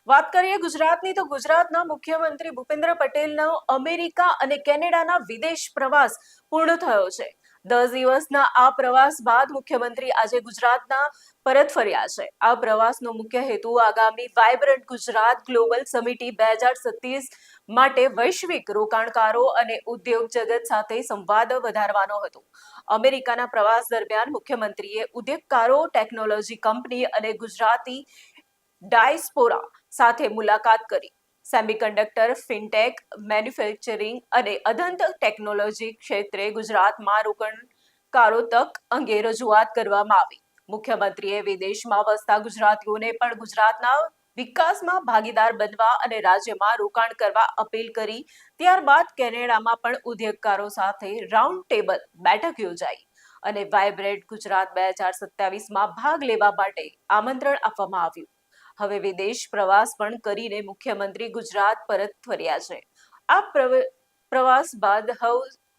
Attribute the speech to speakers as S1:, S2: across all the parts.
S1: વાત કરીએ ગુજરાતની તો ગુજરાતના મુખ્યમંત્રી ભૂપેન્દ્ર પટેલનો અમેરિકા અને કેનેડાના વિદેશ પ્રવાસ પૂર્ણ થયો છે। 10 દિવસના આ પ્રવાસ બાદ મુખ્યમંત્રી આજે ગુજરાતના પરત ફર્યા છે। આ પ્રવાસનો મુખ્ય હેતુ આગામી વાઇબ્રન્ટ ગુજરાત ગ્લોબલ સમિટ 2027 માટે વૈશ્વિક રોકાણકારો અને ઉદ્યોગ જગત સાથે સંવાદ વધારવાનો હતો। અમેરિકાના પ્રવાસ દરમિયાન મુખ્યમંત્રીએ ઉદ્યોગકારો, ટેકનોલોજી કંપની અને ગુજરાતી ડાયસ્પોરા સાથે મુલાકાત કરી। સેમિકન્ડક્ટર, ફિનટેક, મેન્યુફેક્ચરિંગ અને અદંત ટેકનોલોજી ક્ષેત્રે ગુજરાતમાં રોકાણકારો તક અંગે રજૂઆત કરવામાં આવી। મુખ્યમંત્રીએ વિદેશમાં વસતા ગુજરાતીઓને પણ ગુજરાતના વિકાસમાં ભાગીદાર બનવા અને રાજ્યમાં રોકાણ કરવા અપીલ કરી। ત્યારબાદ કેનેડામાં પણ ઉદ્યોગકારો સાથે રાઉન્ડ ટેબલ બેઠક યોજાઈ અને વાઇબ્રન્ટ ગુજરાત 2027માં ભાગ લેવા માટે આમંત્રણ આપવામાં આવ્યું। હવે વિદેશ પ્રવાસ પણ કરીને મુખ્યમંત્રી ગુજરાત પરત ફર્યા છે। આ પ્રવાસ બાદ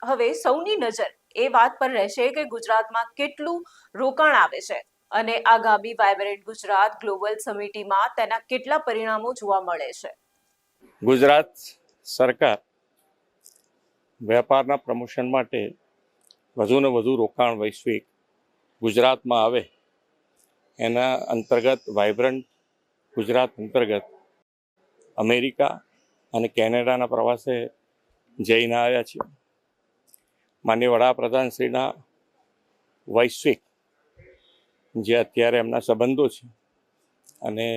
S1: હવે સૌની નજર એ વાત પર રહેશે કે ગુજરાતમાં કેટલું રોકાણ આવે છે અને આગામી વાઇબ્રન્ટ ગુજરાત ગ્લોબલ સમિટમાં તેના કેટલા પરિણામો જોવા મળે છે।
S2: ગુજરાત સરકાર વેપારના પ્રમોશન માટે વધુને વધુ રોકાણ વૈશ્વિક ગુજરાતમાં આવે એના અંતર્ગત વાઇબ્રન્ટ ગુજરાત અંતર્ગત અમેરિકા અને કેનેડાના પ્રવાસે જઈને આવ્યા છીએ। માનનીય વડાપ્રધાનશ્રીના વૈશ્વિક જે અત્યારે એમના સંબંધો છે અને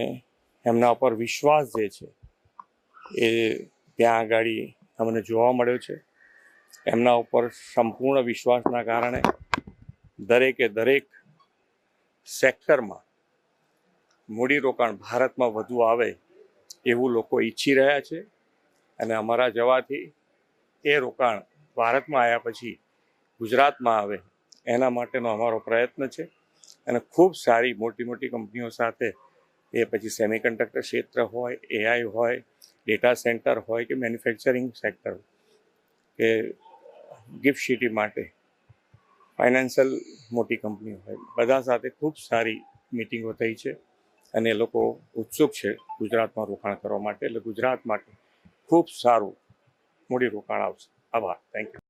S2: એમના ઉપર વિશ્વાસ જે છે એ ત્યાં આગળ અમને જોવા મળ્યો છે। એમના ઉપર સંપૂર્ણ વિશ્વાસના કારણે દરેકે દરેક સેક્ટરમાં મૂડીરોકાણ ભારતમાં વધુ આવે એવું લોકો ઈચ્છી રહ્યા છે અને અમારા જવાથી એ રોકાણ ભારતમાં આવ્યા પછી ગુજરાતમાં આવે એના માટેનો અમારો પ્રયત્ન છે અને ખૂબ સારી મોટી મોટી કંપનીઓ સાથે એ પછી સેમિકન્ડક્ટર ક્ષેત્ર હોય, એઆઈ હોય, ડેટા સેન્ટર હોય કે મેન્યુફેક્ચરિંગ સેક્ટર કે ગિફ્ટ સિટી માટે ફાઇનાન્શિયલ મોટી કંપનીઓ હોય, બધા સાથે ખૂબ સારી મિટિંગો થઈ છે અને એ લોકો ઉત્સુક છે ગુજરાતમાં રોકાણ કરવા માટે। એટલે ગુજરાત માટે ખૂબ સારું મૂડી રોકાણ આવશે। આભાર, થેન્ક યુ।